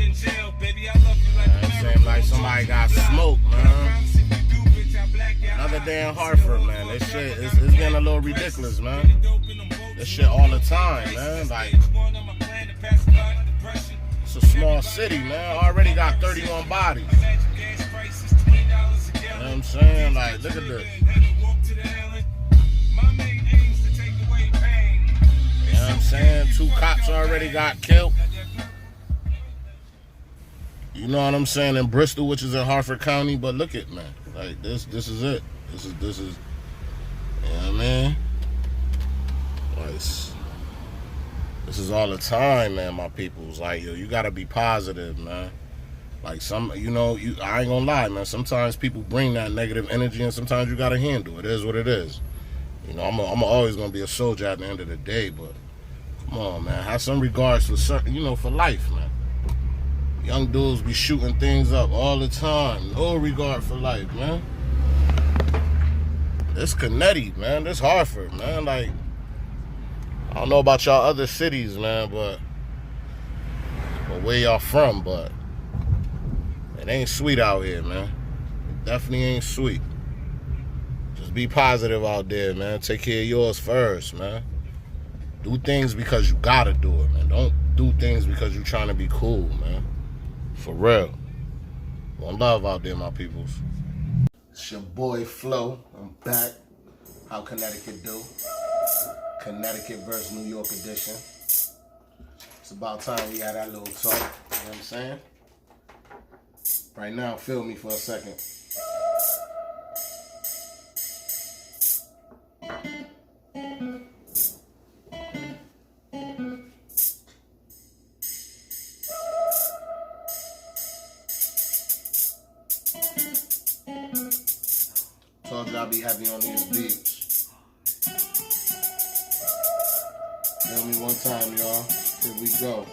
It seems like somebody got smoked, man. Another day in Hartford, man. This shit is getting a little ridiculous, man. This shit all the time, man. Like, it's a small city, man. Already got 31 bodies. You know what I'm saying? Like, look at this. You know what I'm saying? 2 cops already got killed. You know what I'm saying? In Bristol, which is in Hartford County. But look at, man. Like, this is it. This is, you know what I mean? Like, this is all the time, man, my peoples. Like, yo, you gotta be positive, man. Like, you know, I ain't gonna lie, man. Sometimes people bring that negative energy, and sometimes you gotta handle it. It is what it is. You know, I'm always gonna be a soldier at the end of the day, but come on, man. Have some regards for certain, you know, for life, man. Young dudes be shooting things up all the time. No regard for life, man. This Connecticut, man. This Hartford, man. Like, I don't know about y'all other cities, man, but where y'all from, but it ain't sweet out here, man. It definitely ain't sweet. Just be positive out there, man. Take care of yours first, man. Do things because you gotta do it, man. Don't do things because you trying to be cool, man. For real. One love out there, my peoples. It's your boy Flo. I'm back. How Connecticut do? Connecticut versus New York edition. It's about time we had that little talk. You know what I'm saying? Right now, feel me for a second. Told you I'll be heavy on these beats. Feel me one time, y'all. Here we go.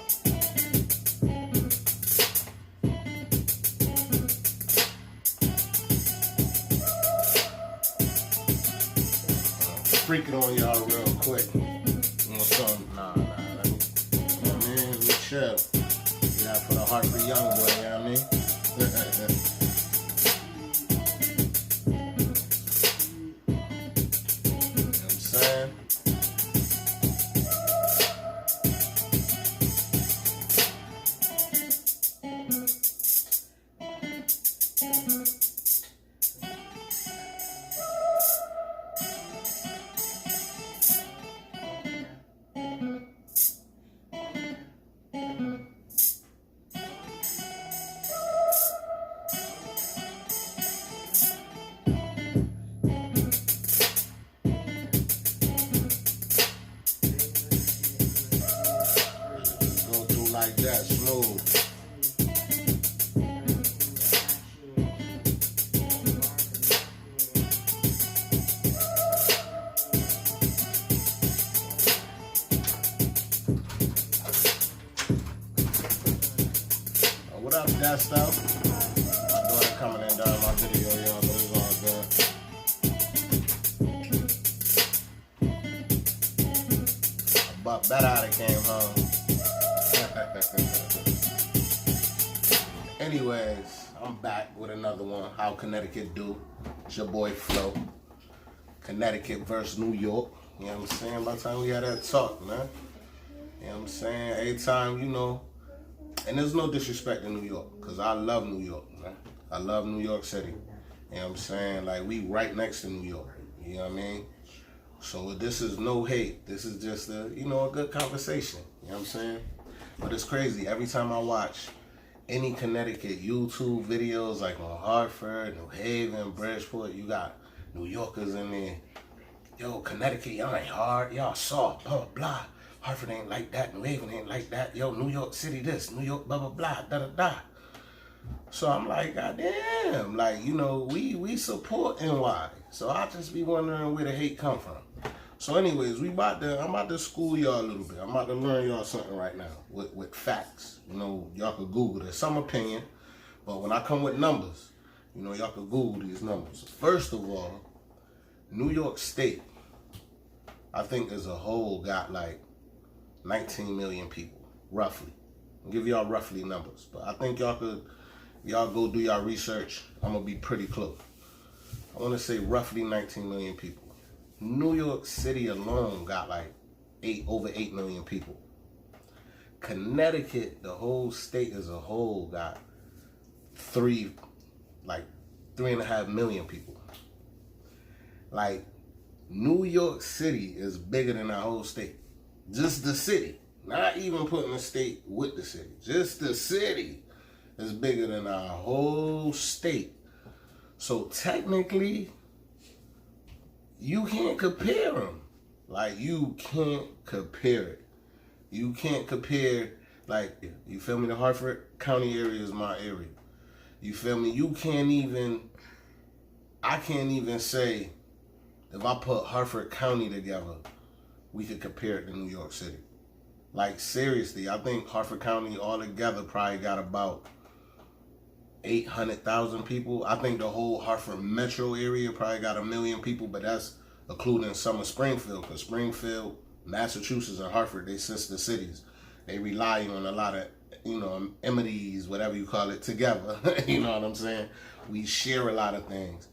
Freak it on y'all real quick. You know something? Nah. You know what I mean? We chill. Yeah, for the Hartford young boy, you know what I mean? Like that, smooth. What up, that stuff? My daughter coming in during my video, y'all, but it's all good. But better I came home. Anyways, I'm back with another one. How Connecticut do? It's your boy Flo. Connecticut versus New York. You know what I'm saying? By the time we had that talk, man. You know what I'm saying? Every time, you know, and there's no disrespect to New York, because I love New York, man. I love New York City. You know what I'm saying? Like, we right next to New York. You know what I mean? So this is no hate. This is just a, you know, a good conversation. You know what I'm saying? But it's crazy. Every time I watch any Connecticut YouTube videos, like on Hartford, New Haven, Bridgeport, you got New Yorkers in there. Yo, Connecticut, y'all ain't hard. Y'all soft, blah, blah, blah. Hartford ain't like that. New Haven ain't like that. Yo, New York City this. New York, blah, blah, blah, da, da, da. So I'm like, God damn. Like, you know, we support NY. So I just be wondering where the hate come from. So anyways, I'm about to school y'all a little bit. I'm about to learn y'all something right now with facts. You know, y'all could Google this. Some opinion, but when I come with numbers, you know, y'all could Google these numbers. First of all, New York State, I think as a whole got like 19 million people, roughly. I'll give y'all roughly numbers, but I think y'all go do y'all research. I'm gonna be pretty close. I want to say roughly 19 million people. New York City alone got like over 8 million people. Connecticut, the whole state as a whole, got 3.5 million people. Like, New York City is bigger than our whole state. Just the city. Not even putting the state with the city. Just the city is bigger than our whole state. So technically, you can't compare them. Like, you can't compare it. You can't compare, like, you feel me? The Hartford County area is my area. You feel me? I can't even say, if I put Hartford County together, we could compare it to New York City. Like, seriously, I think Hartford County altogether probably got about 800,000 people. I think the whole Hartford metro area probably got 1 million people, but that's including some of Springfield, because Springfield, Massachusetts, and Hartford, they sister cities. They rely on a lot of, amenities, whatever you call it, together. You know what I'm saying? We share a lot of things.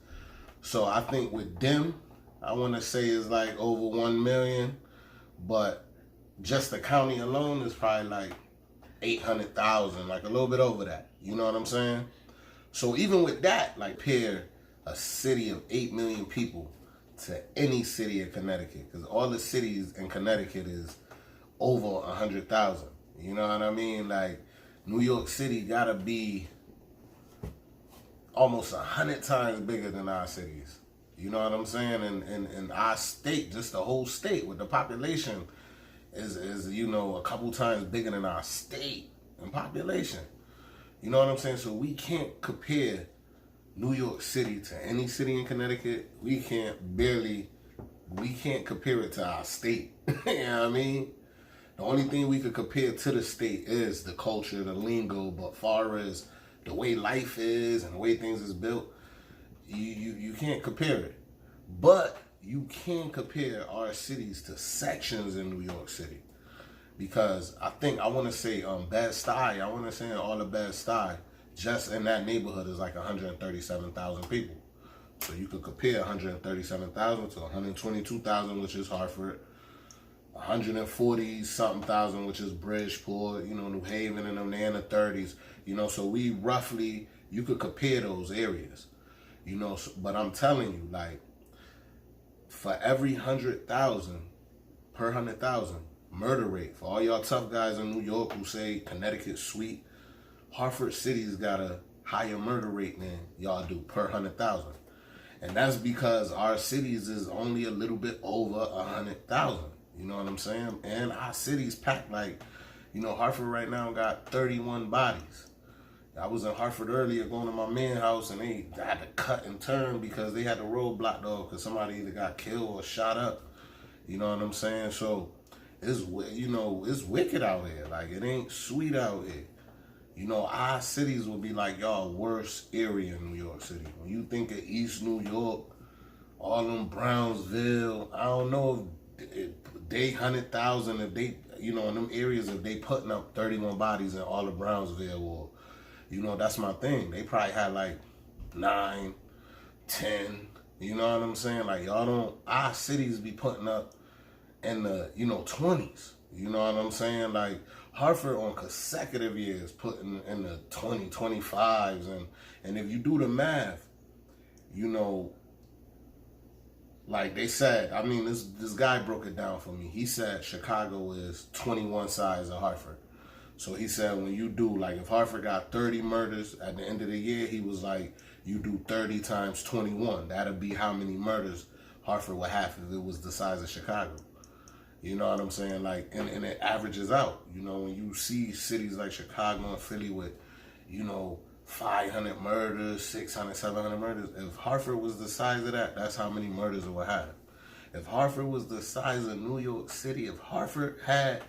So I think with them, I want to say it's like over 1 million, but just the county alone is probably like 800,000, like a little bit over that. You know what I'm saying? So even with that, like, pair a city of 8 million people to any city in Connecticut, because all the cities in Connecticut is over 100,000. You know what I mean? Like, New York City gotta be almost 100 times bigger than our cities. You know what I'm saying? And our state, just the whole state with the population is a couple times bigger than our state in population. You know what I'm saying? So we can't compare New York City to any city in Connecticut. We can't compare it to our state. You know what I mean? The only thing we could compare to the state is the culture, the lingo, but far as the way life is and the way things is built, you can't compare it. But you can compare our cities to sections in New York City. Because I want to say Bed-Stuy, I want to say all of Bed-Stuy, just in that neighborhood is like 137,000 people. So you could compare 137,000 to 122,000, which is Hartford, 140-something thousand, which is Bridgeport, New Haven, and them, they're in the 30s. So we roughly, you could compare those areas. But I'm telling you, like, for every 100,000, per 100,000, murder rate, for all y'all tough guys in New York who say Connecticut's sweet, Hartford City's got a higher murder rate than y'all do per 100,000. And that's because our cities is only a little bit over 100,000. You know what I'm saying? And our city's packed like, Hartford right now got 31 bodies. I was in Hartford earlier going to my man's house, and they had to cut and turn because they had the road blocked off because somebody either got killed or shot up. You know what I'm saying? So it's wicked out here. Like, it ain't sweet out here. Our cities will be like y'all worst area in New York City. When you think of East New York, all them Brownsville, I don't know if they 100,000, if they, in them areas, if they putting up 31 bodies in all of Brownsville, or, that's my thing. They probably had like 9, 10, you know what I'm saying? Like, our cities be putting up in the, 20s, you know what I'm saying? Like, Hartford on consecutive years putting in the 20, 25s, and if you do the math, like they said, this guy broke it down for me. He said Chicago is 21 size of Hartford. So he said when you do, like, if Hartford got 30 murders at the end of the year, he was like, you do 30 times 21. That'd be how many murders Hartford would have if it was the size of Chicago. You know what I'm saying? Like, and it averages out. When you see cities like Chicago and Philly with, 500 murders, 600, 700 murders. If Hartford was the size of that, that's how many murders it would have. If Hartford was the size of New York City, if Hartford had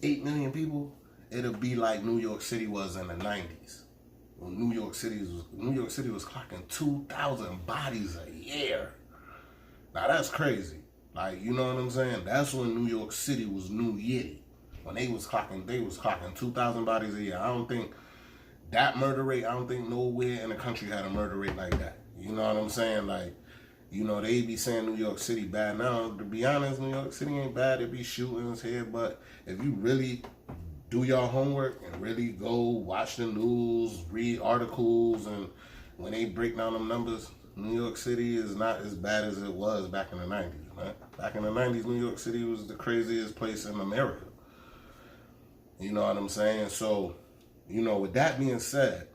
8 million people, it'll be like New York City was in the 90s. When New York City was clocking 2,000 bodies a year. Now that's crazy. Like, you know what I'm saying? That's when New York City was New Yitty. When they was clocking 2,000 bodies a year. I don't think that murder rate, I don't think nowhere in the country had a murder rate like that. You know what I'm saying? Like, you know, they be saying New York City bad. Now, to be honest, New York City ain't bad. There be shootings here, but if you really do your homework and really go watch the news, read articles, and when they break down them numbers, New York City is not as bad as it was back in the 90s, man. Back in the 90s, New York City was the craziest place in America. You know what I'm saying? So, you know, with that being said,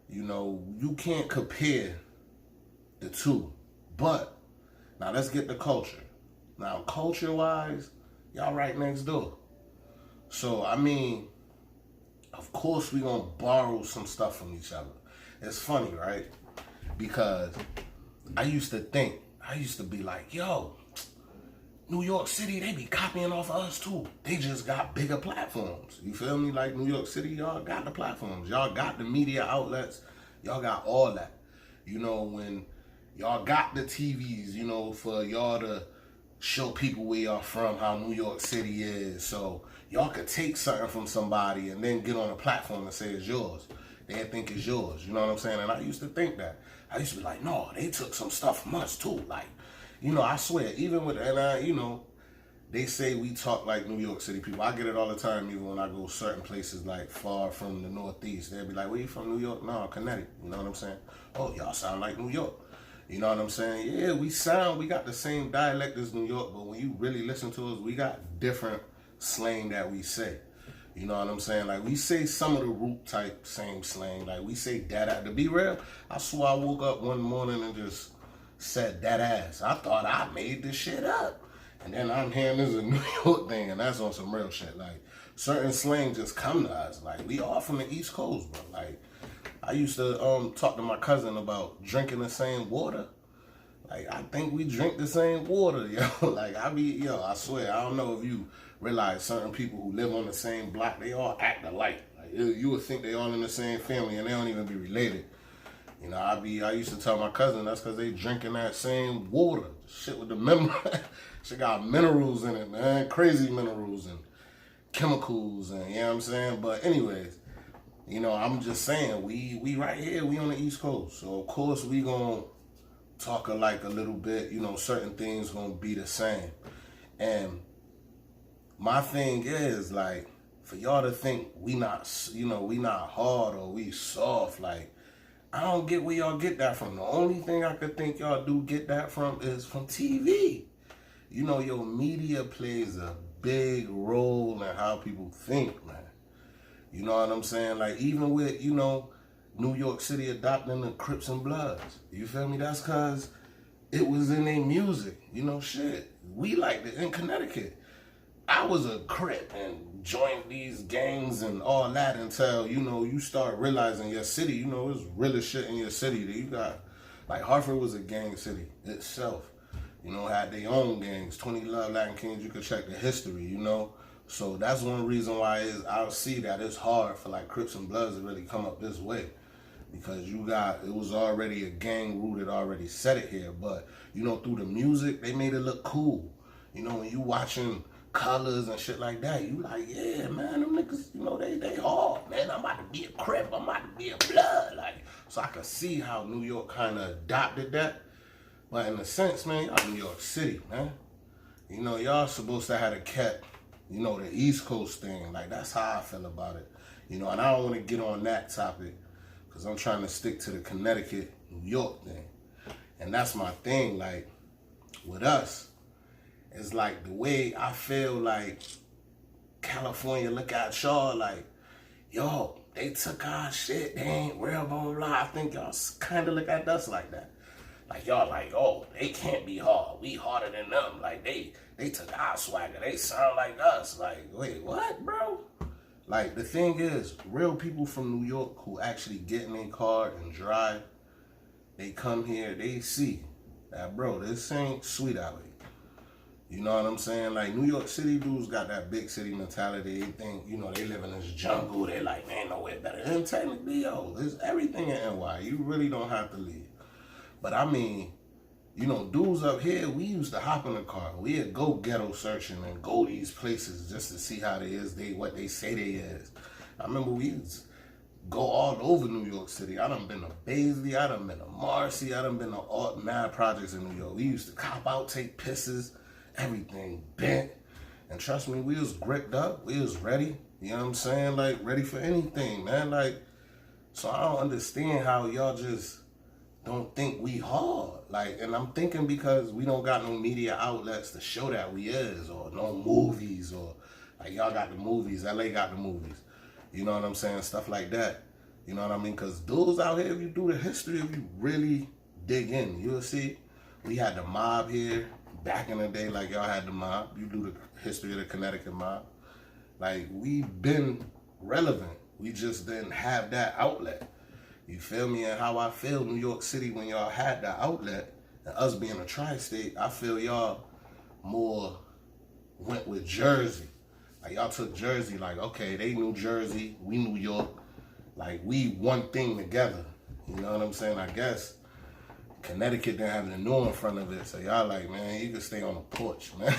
you know, you can't compare the two. But, now let's get the culture. Now, culture-wise, y'all right next door. So, I mean, of course we gonna borrow some stuff from each other. It's funny, right? Because I used to be like, yo, New York City, they be copying off of us too. They just got bigger platforms. You feel me? Like New York City, y'all got the platforms. Y'all got the media outlets. Y'all got all that. You know, when y'all got the TVs, you know, for y'all to show people where y'all from, how New York City is. So y'all could take something from somebody and then get on a platform and say it's yours. They think it's yours. You know what I'm saying? And I used to think that. I used to be like, no, they took some stuff from us too. Like, you know, I swear, even with, you know, they say we talk like New York City people. I get it all the time, even when I go certain places like far from the Northeast. They'll be like, where you from, New York? No, Connecticut. You know what I'm saying? Oh, y'all sound like New York. You know what I'm saying? Yeah, we got the same dialect as New York, but when you really listen to us, we got different slang that we say. You know what I'm saying? Like, we say some of the root type same slang. Like, we say that. To be real, I swear I woke up one morning and just said that ass. I thought I made this shit up. And then I'm hearing this is a New York thing, and that's on some real shit. Like, certain slang just come to us. Like, we all from the East Coast, bro. Like, I used to talk to my cousin about drinking the same water. Like, I think we drink the same water, yo. Like, I swear, I don't know if you realize certain people who live on the same block, they all act alike. Like, you would think they all in the same family, and they don't even be related. You know, I used to tell my cousin that's because they drinking that same water. Shit with the shit got minerals in it, man. Crazy minerals and chemicals and, you know what I'm saying? But anyways, you know, I'm just saying, we right here, we on the East Coast. So, of course, we gonna talk alike a little bit. You know, certain things gonna be the same. And my thing is, like, for y'all to think we not hard or we soft, like, I don't get where y'all get that from. The only thing I could think y'all do get that from is from TV. You know, your media plays a big role in how people think, man. You know what I'm saying? Like, even with, you know, New York City adopting the Crips and Bloods. You feel me? That's because it was in their music. You know, shit. We liked it in Connecticut. I was a Crip and joined these gangs and all that until, you know, you start realizing your city, you know, it's realer shit in your city that you got. Like, Hartford was a gang city itself. You know, had their own gangs. 20 Love Latin Kings, you could check the history, you know. So that's one reason why I'll see that it's hard for, like, Crips and Bloods to really come up this way. Because it was already a gang root that already set it here. But, you know, through the music, they made it look cool. You know, when you watching Colors and shit like that, you like, yeah, man, them niggas, you know, they hard, man. I'm about to be a Crip, I'm about to be a Blood. Like, so I could see how New York kind of adopted that. But in a sense, man, y'all New York City, man. You know, y'all supposed to have kept, you know, the East Coast thing. Like, that's how I feel about it. You know, and I don't want to get on that topic because I'm trying to stick to the Connecticut, New York thing. And that's my thing, like, with us. It's like the way I feel like California look at y'all like, yo, they took our shit, they ain't real, blah, blah, blah. I think y'all kind of look at us like that. Like, y'all like, oh, they can't be hard. We harder than them. Like, they took our swagger. They sound like us. Like, wait, what, bro? Like, the thing is, real people from New York who actually get in their car and drive, they come here, they see that, bro, this ain't sweet out here. You know what I'm saying? Like, New York City dudes got that big city mentality. They think, you know, they live in this jungle. They like, man, nowhere better. And technically, yo, there's everything in NY. You really don't have to leave. But I mean, dudes up here, we used to hop in the car. We'd go ghetto searching and go these places just to see how they is, what they say they is. I remember we used to go all over New York City. I done been to Baisley, I done been to Marcy, I done been to all mad projects in New York. We used to cop out, take pisses, everything bent. And trust me, we was gripped up, we was ready. You know what I'm saying? Like, ready for anything, man. Like, so I don't understand how y'all just don't think we hard. Like, and I'm thinking because we don't got no media outlets to show that we is, or no movies, or like y'all got the movies, LA got the movies. You know what I'm saying? Stuff like that. You know what I mean? Because dudes out here, if you do the history, if you really dig in, you'll see we had the mob here back in the day, like y'all had the mob. You do the history of the Connecticut mob. Like, we've been relevant. We just didn't have that outlet. You feel me? And how I feel New York City when y'all had that outlet, and us being a tri-state, I feel y'all more went with Jersey. Like, y'all took Jersey, like, okay, they New Jersey, we New York. Like, we one thing together. You know what I'm saying? I guess Connecticut didn't have the new in front of it, so y'all like, man, you can stay on the porch, man.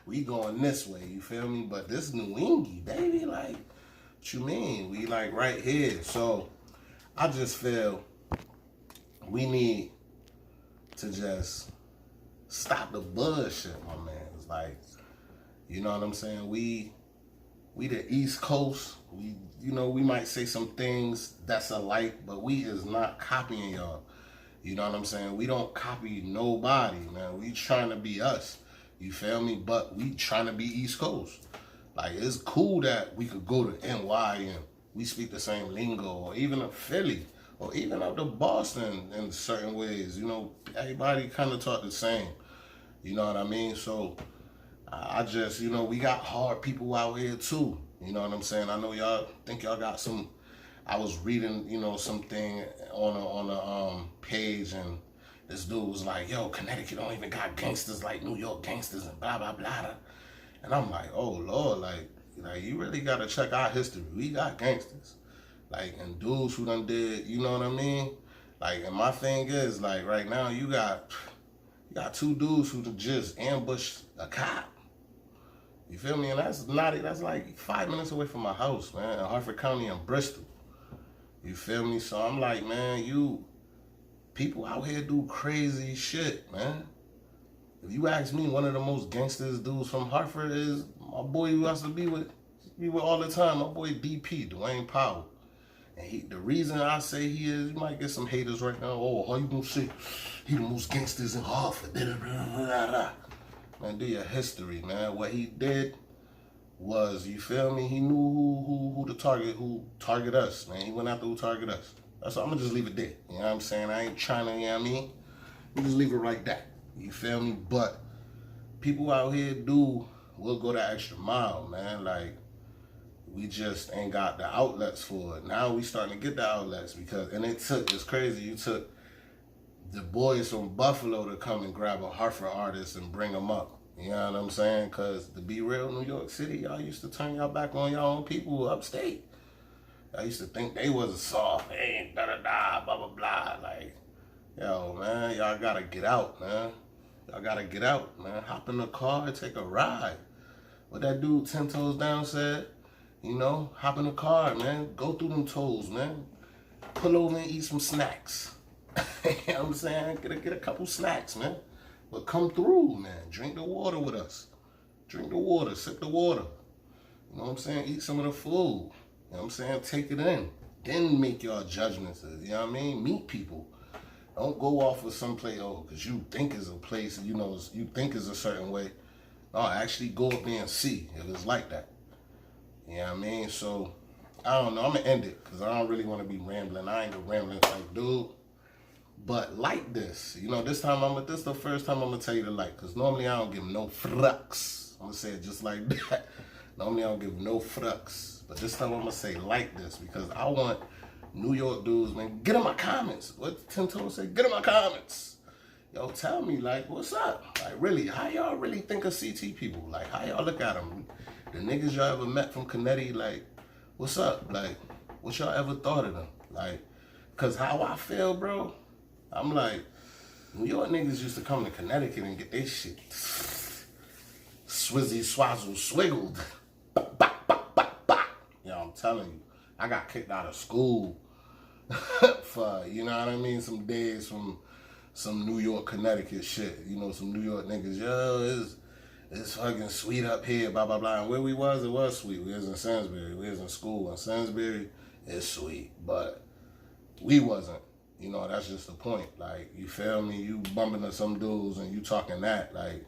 We going this way, you feel me? But this New England, baby, like, what you mean? We like right here. So I just feel we need to just stop the bullshit, my man. It's like, you know what I'm saying? We the East Coast. We might say some things that's alike, but we is not copying y'all. You know what I'm saying? We don't copy nobody, man. We trying to be us. You feel me? But we trying to be East Coast. Like, it's cool that we could go to NY and we speak the same lingo, or even to Philly, or even up to Boston in certain ways. Everybody kind of talk the same. You know what I mean? So I just, we got hard people out here too. You know what I'm saying? I know y'all think y'all got some. I was reading, something on a page, and this dude was like, yo, Connecticut don't even got gangsters like New York gangsters and blah, blah, blah. And I'm like, oh, Lord, like you really got to check our history. We got gangsters. Like, and dudes who done did, you know what I mean? Like, and my thing is, like, right now, you got two dudes who just ambushed a cop. You feel me? And that's like 5 minutes away from my house, man, in Harford County and Bristol. You feel me? So I'm like, man, people out here do crazy shit, man. If you ask me, one of the most gangsters dudes from Hartford is my boy who has to be with all the time, my boy DP, Dwayne Powell. And the reason I say he is, you might get some haters right now. Oh, how you gonna say he the most gangsters in Hartford? Man, do your history, man. What he did was, you feel me? He knew who target us, man. He went after who target us. That's all. I'm gonna just leave it there. You know what I'm saying? I ain't trying to, you know what I mean? We just leave it like that. You feel me? But people out here will go that extra mile, man. Like, we just ain't got the outlets for it. Now we starting to get the outlets it's crazy. You took the boys from Buffalo to come and grab a Hartford artist and bring them up. You know what I'm saying? Because to be real, New York City, y'all used to turn y'all back on y'all own people upstate. Y'all used to think they was soft, they ain't da-da-da, blah, blah, blah. Like, yo, man, y'all gotta get out, man. Y'all gotta get out, man. Hop in the car and take a ride. What that dude 10 Toes Down said, hop in the car, man. Go through them toes, man. Pull over and eat some snacks. You know what I'm saying? Get a couple snacks, man. But come through, man. Drink the water with us. Drink the water. Sip the water. You know what I'm saying? Eat some of the food. You know what I'm saying? Take it in. Then make your judgments. You know what I mean? Meet people. Don't go off of some place, because you think is a place, you think is a certain way. No, actually go up there and see if it's like that. You know what I mean? So, I don't know. I'm going to end it because I don't really want to be rambling. I ain't a rambling type dude. But like this, this is the first time I'm going to tell you to like, because normally I don't give no fucks. I'm going to say it just like that. Normally I don't give no fucks. But this time I'm going to say like this because I want New York dudes, man, get in my comments. What 10 Toes say? Get in my comments. Yo, tell me, like, what's up? Like, really, how y'all really think of CT people? Like, how y'all look at them? The niggas y'all ever met from Connecticut, like, what's up? Like, what y'all ever thought of them? Like, because how I feel, bro, I'm like, New York niggas used to come to Connecticut and get their shit swizzy swazzle swiggled. Bop, bop, bop, bop, bop. Yo, I'm telling you, I got kicked out of school for, you know what I mean, some days from some New York, Connecticut shit. You know, some New York niggas, yo, it's fucking sweet up here, blah, blah, blah. And where we was, it was sweet. We was in Sainsbury. We was in school. And Sainsbury is sweet. But we wasn't. You know, that's just the point. Like, you feel me? You bumping to some dudes and you talking that. Like,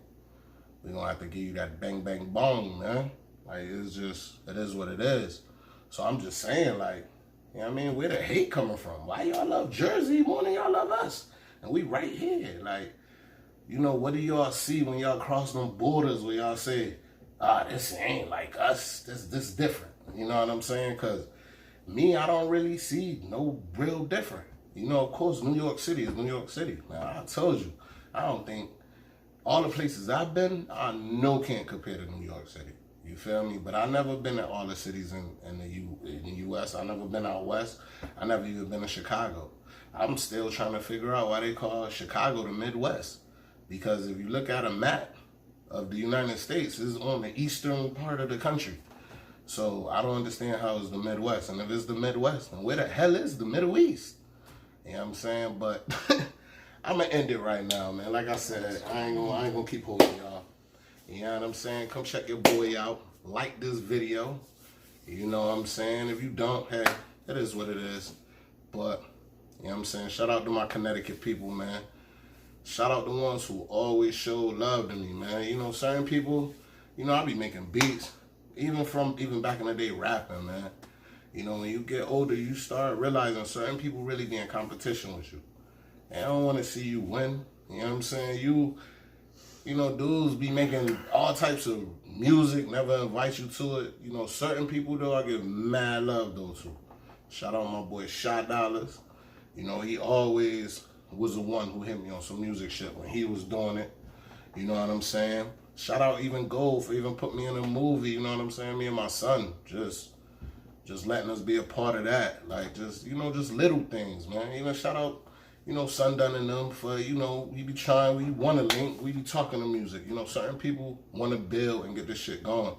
we gonna have to give you that bang, bang, bong, man. Like, it's just, it is what it is. So I'm just saying, like, you know what I mean? Where the hate coming from? Why y'all love Jersey more than y'all love us? And we right here. Like, you know, what do y'all see when y'all cross them borders where y'all say, this ain't like us, this different. You know what I'm saying? Because me, I don't really see no real different. You know, of course, New York City is New York City. Now, I told you, I don't think all the places I've been, I know can't compare to New York City. You feel me? But I never been at all the cities in the U.S. I never been out west. I never even been to Chicago. I'm still trying to figure out why they call Chicago the Midwest. Because if you look at a map of the United States, it's on the eastern part of the country. So I don't understand how it's the Midwest. And if it's the Midwest, then where the hell is the Middle East? You know what I'm saying? But I'm going to end it right now, man. Like I said, I ain't gonna keep holding y'all. You know what I'm saying? Come check your boy out. Like this video. You know what I'm saying? If you don't, hey, it is what it is. But, you know what I'm saying? Shout out to my Connecticut people, man. Shout out the ones who always show love to me, man. You know, certain people, you know, I be making beats, even back in the day rapping, man. You know, when you get older, you start realizing certain people really be in competition with you. And I don't want to see you win. You know what I'm saying? You know, dudes be making all types of music, never invite you to it. You know, certain people, though, I give mad love, though, too. Shout out my boy Shot Dollars. You know, he always was the one who hit me on some music shit when he was doing it. You know what I'm saying? Shout out even Gold for even put me in a movie, you know what I'm saying? Me and my son, just letting us be a part of that. Like, just, you know, just little things, man. Even shout out, you know, Sundone and them for, you know, we be trying, we want to link, we be talking to music. You know, certain people want to build and get this shit going.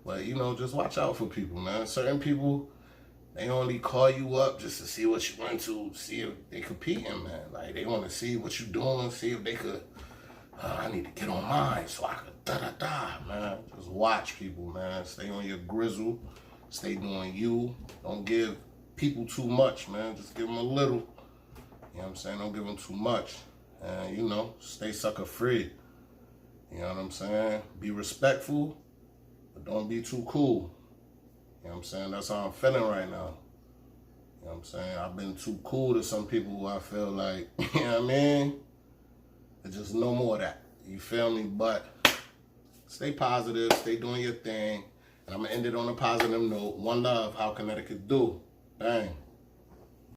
But, you know, just watch out for people, man. Certain people, they only call you up just to see what you want to, see if they competing, man. Like, they want to see what you doing, see if they could, I need to get on mine so I could da-da-da, man. Just watch people, man. Stay on your grizzle. Stay doing you. Don't give people too much, man. Just give them a little. You know what I'm saying? Don't give them too much. And, you know, stay sucker free. You know what I'm saying? Be respectful, but don't be too cool. You know what I'm saying? That's how I'm feeling right now. You know what I'm saying? I've been too cool to some people who I feel like, you know what I mean? There's just no more of that. You feel me? But stay positive. Stay doing your thing. And I'm going to end it on a positive note. One love. How Connecticut do? Bang.